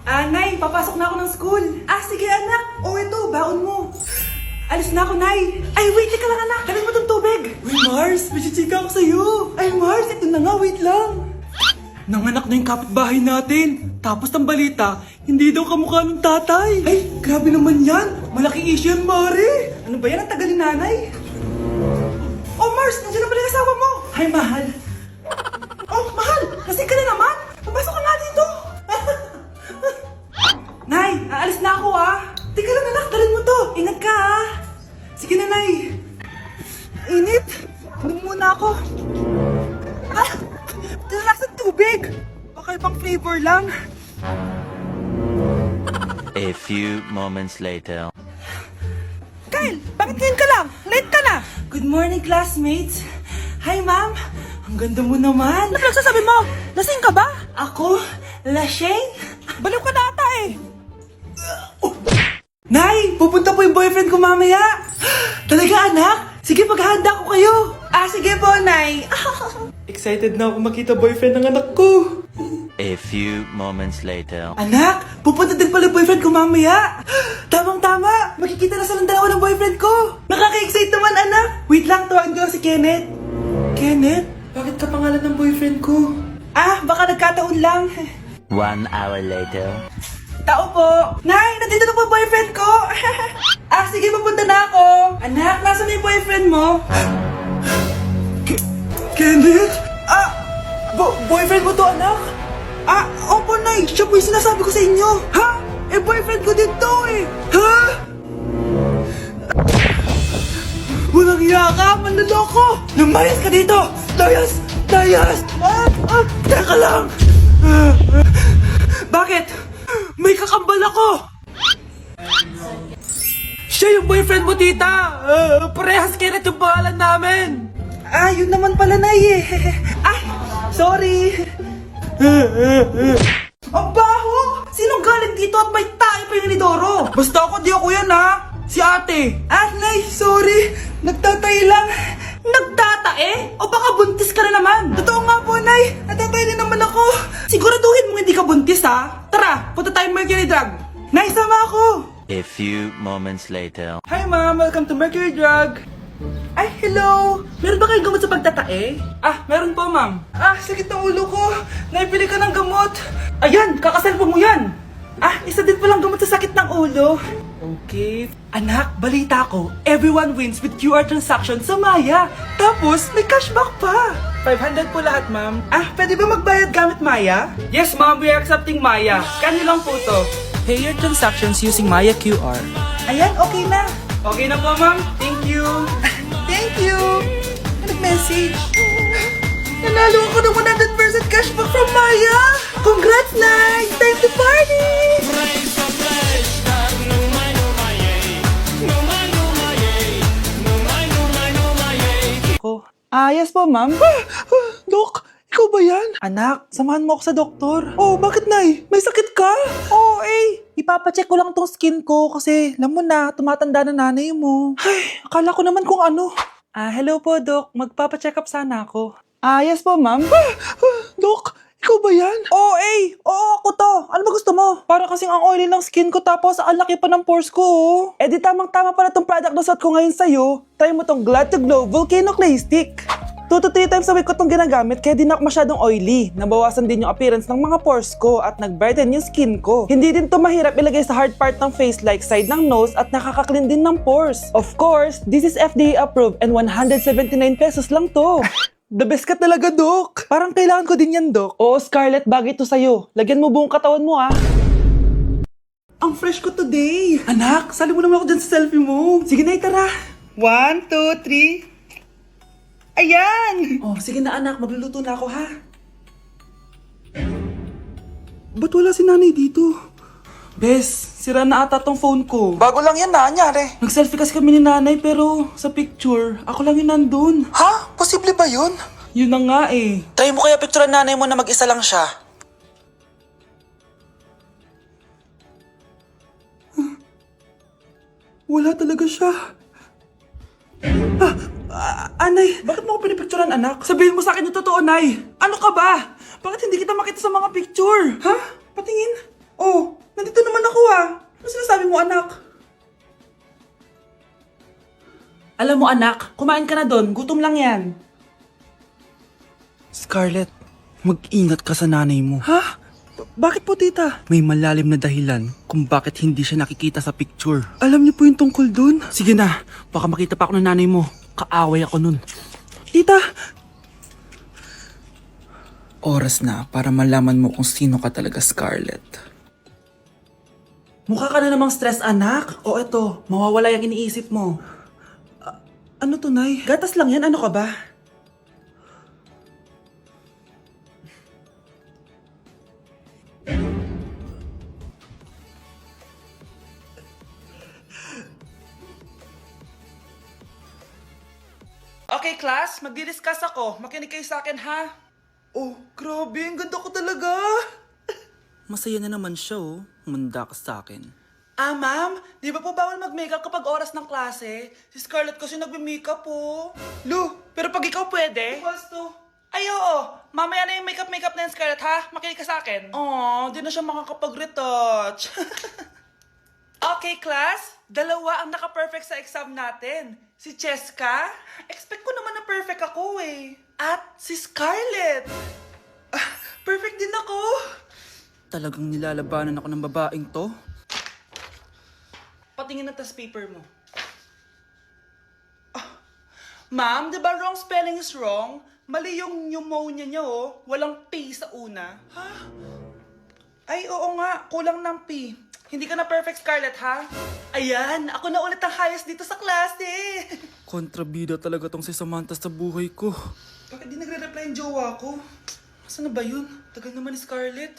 Nay, papasok na ako ng school. Sige anak. Ito, baon mo. Alis na ako, Nay. Ay, wait, teka lang anak. Dalhin mo tong tubig. Uy, Mars, may chichika ako sa'yo. Ay, Mars, ito na nga, wait lang. Nanganak na yung kapitbahay natin. Tapos ang balita, hindi daw kamukha ng tatay. Ay, grabe naman yan. Malaking issue yan, Mari. Ano ba yan? Ang tagal ni nanay. Oh, Mars, nandiyan na pala yung asawa mo. Hi, mahal. Oh, mahal, lasing ka na naman. Papasok ka nga dito. Nay, aalis na ako Teka lang anak, dalhin mo to. Ingat ka Sige na, Nay. Init. Inom muna ako. Lasang tubig. Baka ibang flavor lang. A few moments later. Kyle, bakit ngayon ka lang? Late ka na. Good morning, classmates. Hi, ma'am. Ang ganda mo naman. Ano nagsasabi mo? Lasing ka ba? Ako? Lasing? Baliw ka na ata Nay, pupunta po yung boyfriend ko mamaya. Talaga, anak? Sige, paghahanda ko kayo. Sige po, Nay. Excited na ako makita boyfriend ng anak ko. A few moments later. Anak, pupunta din pala boyfriend ko mamaya. Tamang-tama, makikita na silang dalawa ng boyfriend ko. Nakaka-excite naman, anak. Wait lang, tawagin ko lang si Kenneth. Kenneth? Bakit ka pangalan ng boyfriend ko? Baka nagkataon lang. 1 hour later. Tao po. Nay, nandito na po boyfriend ko. Sige, pupunta na ako. Anak, nasa na yung boyfriend mo? Kenneth? Boyfriend mo to, anak? Opo, Nay. Siya po yung sinasabi ko sa inyo. Boyfriend ko din to Walang hiya ka, manloloko! Lumayas ka dito! Layas! Layas! Teka lang! Bakit? May kakambal ako! Siya yung boyfriend mo, tita! Parehas Kenneth yung pangalan namin! Yun naman pala, Nay sorry! Ang baho! Sinong galing dito at may tayo pa yung inidoro? Basta ako, di ako yan Si ate! Nay, sorry! Nagtatay lang! Nagtatae? O baka buntis ka na naman? Totoo nga po, Nay! Natatay din naman ako! Siguraduhin mo hindi ka buntis, Tara, punta tayo Mercury Drug! Nay, sama ako! A few moments later. Hi, Ma'am! Welcome to Mercury Drug! Ay, hello! Meron ba kayong gamot sa pagtatae? Meron po, Ma'am. Sakit ng ulo ko! Naipili ka ng gamot! Ayan! Kakaselfon mo yan! Isa din palang gamot sa sakit ng ulo. Okay. Anak, balita ko, everyone wins with QR transaction sa Maya. Tapos, may cashback pa. 500 po lahat, ma'am. Pwede ba magbayad gamit Maya? Yes, ma'am. We are accepting Maya. Kano lang po to? Pay your transactions using Maya QR. Ayan, okay na. Okay na po, ma'am. Thank you. Thank you. Nag-message. Nanalo ako ng 100% cashback from Maya. Congrats, Nay! Time to party! Yes po, ma'am. Dok, ikaw ba yan? Anak, samahan mo ako sa doktor. Bakit, Nay? May sakit ka? Ipapacheck ko lang tong skin ko kasi alam mo na, tumatanda na nanay mo. Akala ko naman kung ano. Hello po, Dok. Magpapacheck up sana ako. Yes po, ma'am. Dok, ikaw ba yan? Oo, ako to. Ano ba gusto mo? Para kasing ang oily ng skin ko tapos ang laki pa ng pores ko, di tamang-tama pala tong product na suot ko ngayon sa'yo. Try mo tong Glad to Glow Volcano Clay Stick. 2 to 3 times a week ko tong ginagamit kaya di na ako masyadong oily. Nabawasan din yung appearance ng mga pores ko at nag-brighten yung skin ko. Hindi din to mahirap ilagay sa hard part ng face like side ng nose at nakaka-clean din ng pores. Of course, this is FDA approved and 179 pesos lang to. The best ka talaga, Dok. Parang kailangan ko din yan, Dok. Oo, Scarlett, bagay to sa'yo. Lagyan mo buong katawan mo, Ang fresh ko today. Anak, sali mo naman ako dyan sa selfie mo. Sige na, tara. 1, 2, 3. Ayan! Sige na, anak. Magluluto na ako, Ba't wala si nanay dito? Bes, sira na ata tong phone ko. Bago lang yan, nangyari. Nag-selfie kasi kami ni nanay pero sa picture, ako lang yung nandun. Posible ba yun? Yun na nga Try mo kaya picturean nanay mo na mag-isa lang siya. Wala talaga siya. Anay, bakit mo ako pinipicturean, anak? Sabihin mo sa akin yung totoo, Nay. Ano ka ba? Bakit hindi kita makita sa mga picture? Patingin. Alam mo anak, kumain ka na doon. Gutom lang yan. Scarlett, mag-ingat ka sa nanay mo. Ha? Bakit po tita? May malalim na dahilan kung bakit hindi siya nakikita sa picture. Alam niyo po yung tungkol dun? Sige na, baka makita pa ako ng nanay mo. Kaaway ako nun. Tita! Oras na para malaman mo kung sino ka talaga, Scarlett. Mukha ka na namang stress anak. O eto, mawawala yung iniisip mo. Ano to, Nay? Gatas lang yan, ano ka ba? Okay, class, magdi-discuss ako. Makinig kayo sa akin, ha? Oh, grabe, ang ganda ko talaga. Masaya na naman siya, oh. Manda ka sa akin. Ah, ma'am, di ba po bawal mag-makeup kapag oras ng klase? Si Scarlett kasi nagme-makeup po. Lu, pero pag ikaw pwede? Equals to. Ay, oo. Mamaya na yung makeup na yung Scarlett, ha? Makinig ka sa akin. Aw, di na siya makakapag-retouch. Okay, class. Dalawa ang naka-perfect sa exam natin. Si Cheska. Expect ko naman na perfect ako eh. At si Scarlett. Perfect din ako. Talagang nilalabanan ako ng babaeng to? Patingin na tas paper mo. Ma'am, di ba wrong spelling is wrong? Mali yung pneumonia niya oh. Walang P sa una. Ha? Ay, oo nga. Kulang ng P. Hindi ka na perfect, Scarlett, ha? Ayan, ako na ulit ang highest dito sa klase. Kontrabida talaga tong si Samantha sa buhay ko. Bakit di nagre-reply yung jowa ko? Saan na ba yun? Tagal naman ni Scarlett.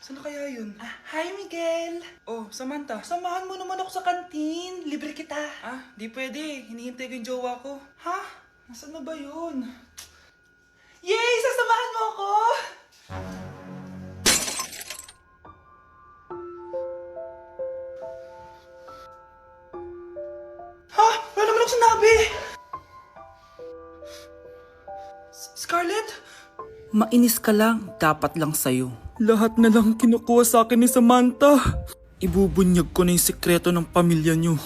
Saan na kaya yun? Hi, Miguel! Oh, Samantha, samahan mo naman ako sa kantin. Libre kita. Di pwede. Hinihintay ko yung jowa ko. Ha? Nasaan na ba yun? Yay! Sasamahan mo ako! Ha? Wala naman ako sinabi! Scarlett? Mainis ka lang, dapat lang sa'yo. Lahat na lang kinukuha sa akin ni Samantha. Ibubunyag ko na yung sikreto ng pamilya niyo.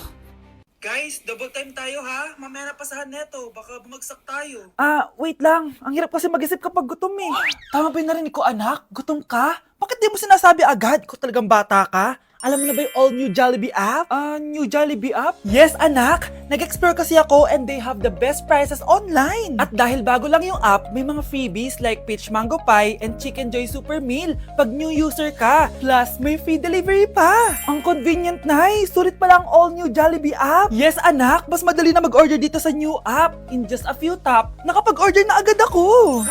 Guys, double time tayo ha. Mamaya na pasahan neto. Baka bumagsak tayo. Wait lang. Ang hirap kasi mag-isip kapag gutom eh. Tama ba yung narinig ko, anak? Gutom ka? Bakit di mo sinasabi agad? Ikaw talagang bata ka? Alam mo na ba yung all-new Jollibee app? New Jollibee app? Yes, anak! Nag-explore kasi ako and they have the best prices online. At dahil bago lang yung app, may mga freebies like Peach Mango Pie and Chicken Joy Super Meal pag new user ka. Plus, may free delivery pa. Ang convenient, Nay. Sulit pala ang all-new Jollibee app. Yes, anak! Mas madali na mag-order dito sa new app. In just a few tap, nakapag-order na agad ako.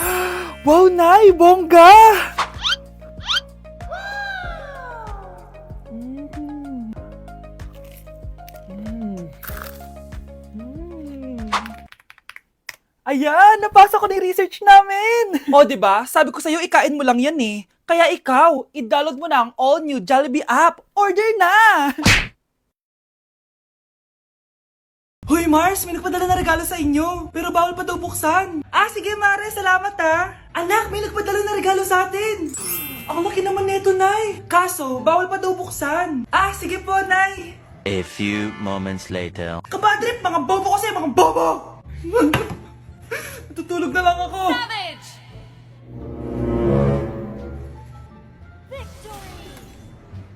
Wow, Nay! Bongga! Ayan, napasa ko na yung research namin. O, diba? Sabi ko sa'yo, ikain mo lang yan eh. Kaya ikaw, i-download mo na ang all-new Jollibee app. Order na! Hoy Mars, may nagpadala na regalo sa inyo. Pero bawal pa daw buksan. Sige Mare, salamat Anak, may nagpadala na regalo sa atin. Ang laki naman neto, Nay. Kaso, bawal pa daw buksan. Sige po, Nay. A few moments later. Kabadrip, mga bobo kasi, mga bobo! Tutulog na lang ako.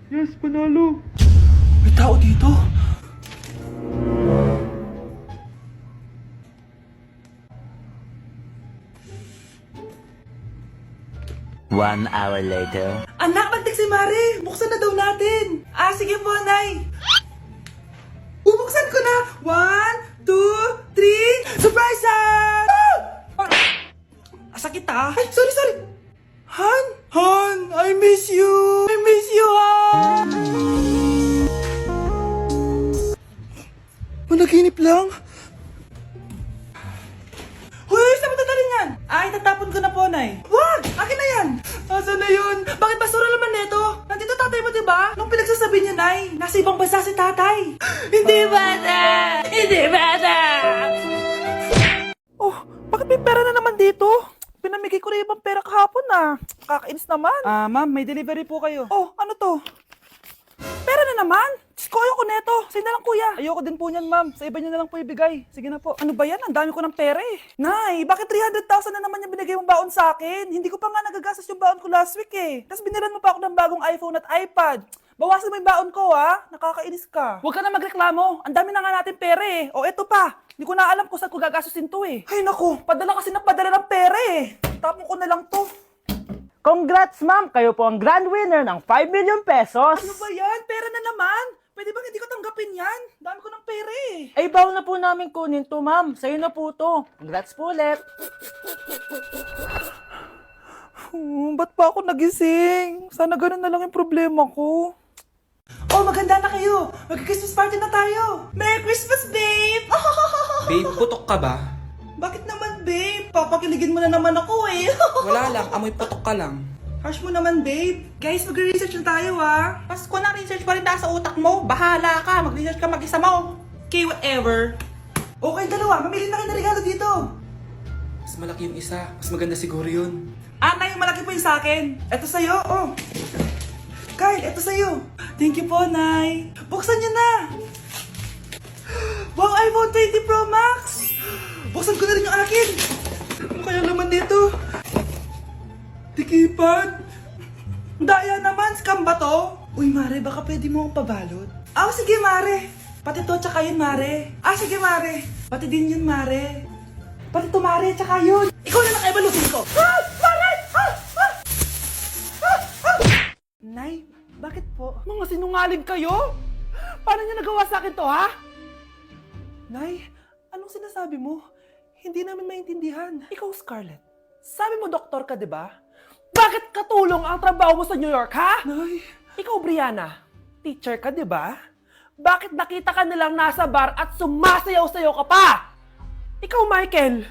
Yes, panalo. May tao dito. One hour later. Anak, magtik si Mare. Buksan na daw natin. Sige po, Nay. Bubuksan ko na. 1, 2, 3. Surprise! Sakit Ay, sorry. Han, I miss you. Han. Managinip lang. Hoy, saan mo dadalhin yan? Itatapon ko na po, Nay. Wag! Akin na yan! Asan na yun? Bakit basura naman neto? Nandito tatay mo, diba? Nung pinagsasabi niya, Nay, nasa ibang bansa si tatay. Hindi bata! Oh, bakit may pera na naman dito? Pinamigay ko na ibang pera kahapon Kakainis naman. Ma'am, may delivery po kayo. Oh, ano to? Pera na naman? Diyos ko, ayoko neto. Sa Sa'yo na lang, kuya. Ayoko din po niyan, ma'am. Sa iba niyo na lang po ibigay. Sige na po. Ano ba yan? Ang dami ko ng pera eh. Nay, bakit 300,000 na naman yung binigay mong baon sa akin? Hindi ko pa nga nagagastos yung baon ko last week eh. Tapos binilan mo pa ako ng bagong iPhone at iPad. Bawasan mo yung baon ko, ha? Nakakainis ka. Huwag ka na magreklamo. Ang dami na nga natin pera eh. O eto pa. Hindi ko na alam kung saan ko gagastusin to eh. Ay naku, padala kasi ng padala ng pera eh. Tapon ko na lang to. Congrats, ma'am! Kayo po ang grand winner ng 5 million pesos! Ano ba yan? Pera na naman. Pwede ba hindi ko tanggapin yan? Dami ko ng pera eh. Ay, bawal na po namin kunin to, ma'am. Sa'yo na po to. Congrats po ulit. Ba't pa ako nagising? Sana ganun na lang yung problema ko. Oh, maganda na kayo. Mag-Christmas party na tayo. Merry Christmas, babe! Babe, putok ka ba? Bakit naman, babe? Papakiligin mo na naman ako eh. Wala lang, amoy putok ka lang. Harsh mo naman, babe. Guys, mag-research na tayo, ha? Pasko na research pa rin nasa utak mo. Bahala ka. Mag-research ka mag-isa mo. Okay, whatever. Okay, dalawa. Mamili na kayo ng regalo dito. Mas malaki yung isa, mas maganda siguro yun. Nay, malaki po yung sa akin. Ito sa'yo, oh. Kyle, ito sa'yo. Thank you po, Nay. Buksan niyo na. Wow, iPhone 20 Pro Max. Buksan ko na rin yung akin. Ano kaya laman dito? Tikipad. Daya naman, scam ba to? Uy, Mare, baka pwede mo akong pabalot. Sige, Mare. Pati to, tsaka yun, Mare. Sige, Mare. Pati din yun, Mare. Pati to, Mare, tsaka yun. Ikaw na nakaibalutin ko. Mare! Nay, bakit po? Mga sinungaling kayo? Paano niya nagawa sa akin to, ha? Nay, anong sinasabi mo? Hindi namin maintindihan. Ikaw, Scarlett. Sabi mo doktor ka, di ba? Bakit katulong ang trabaho mo sa New York, ha? Nay. Ikaw, Brianna. Teacher ka, di ba? Bakit nakita ka nilang nasa bar at sumasayaw-sayaw ka pa? Ikaw, Michael.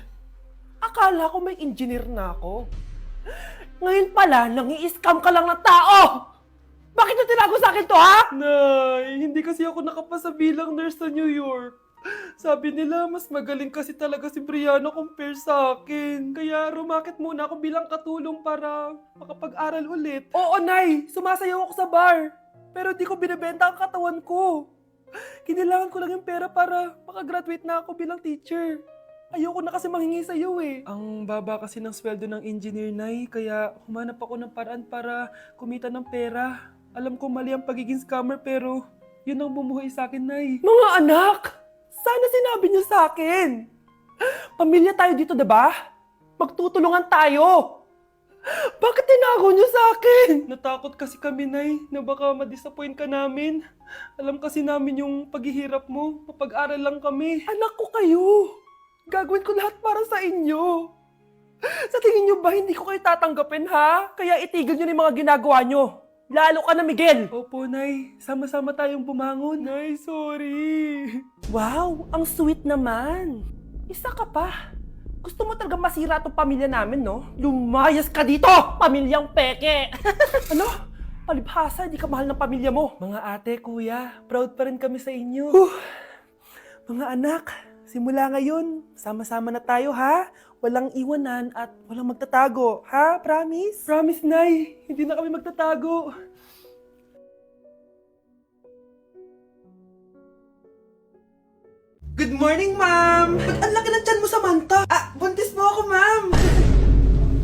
Akala ko may engineer na ako. Ngayon pala, nangi-scam ka lang ng tao! Bakit niyo tinago sa akin to, ha? Nay, hindi kasi ako nakapasa bilang nurse sa New York. Sabi nila, mas magaling kasi talaga si Brianna compare sa akin. Kaya rumakit muna ako bilang katulong para makapag-aral ulit. Oo, Nay. Sumasayaw ako sa bar. Pero di ko binibenta ang katawan ko. Kailangan ko lang yung pera para makagraduate na ako bilang teacher. Ayoko na kasi manghingi sa'yo eh. Ang baba kasi ng sweldo ng engineer, Nay. Kaya humanap ako ng paraan para kumita ng pera. Alam ko mali ang pagiging scammer pero yun ang bumuhay sa akin, Nay. Mga anak! Sana sinabi niyo sa akin. Pamilya tayo dito, diba? Magtutulungan tayo. Bakit tinago niyo sa akin? Natakot kasi kami, Nay, na baka ma-disappoint ka namin. Alam kasi namin yung paghihirap mo. Mapag-aral lang kami. Anak ko kayo. Gagawin ko lahat para sa inyo. Sa tingin niyo ba hindi ko kayo tatanggapin, ha? Kaya itigil niyo na yung mga ginagawa niyo. Lalo ka na, Miguel! Opo, Nay. Sama-sama tayong bumangon. Nay, sorry. Wow, ang sweet naman. Isa ka pa. Gusto mo talaga masira itong pamilya namin, no? Lumayas ka dito, pamilyang peke! Ano? Palibhasa, di ka mahal ng pamilya mo. Mga ate, kuya, proud pa rin kami sa inyo. Mga anak, simula ngayon, sama-sama na tayo, ha? Walang iwanan at walang magtatago, ha? Promise? Promise, Nay. Hindi na kami magtatago. Good morning, ma'am! Ba't ang laki ng tiyan mo, Samantha? Buntis mo ako, ma'am!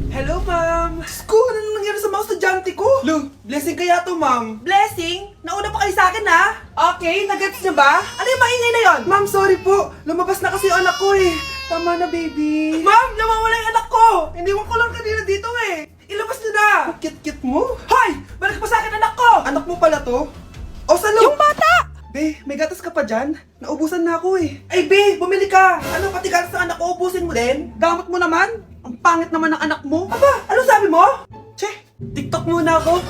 Hello, ma'am! Diyos ko, ano nangyari sa mga estudyante ko? Lo, blessing kaya to, ma'am. Blessing? Nauna pa kayo sa akin, ha? Okay, nagets niyo ba? Ano yung maingay na yon? Ma'am, sorry po. Lumabas na kasi yung anak ko, eh. Tama na, baby. Ma'am, nawawala yung anak ko! Iniwan ko lang kanina dito, eh. Ilabas niyo na! Kit-kit mo? Hoy! Balik pa sa akin, anak ko! Anak mo pala to? O, salo! Yung bata! Be, may gatas ka pa dyan? Naubusan na ako eh. Ay, Be, bumili ka! Ano, pati gatas ng anak ko, ubusin mo din? Damot mo naman? Ang pangit naman ng anak mo. Aba, ano sabi mo? Che, TikTok muna ako.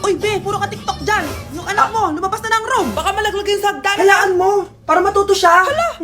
Uy, Be, puro ka TikTok dyan. Yung anak mo, lumabas na ng room. Baka malaglag yung sa hagdan. Halaan mo, para matuto siya. Hala,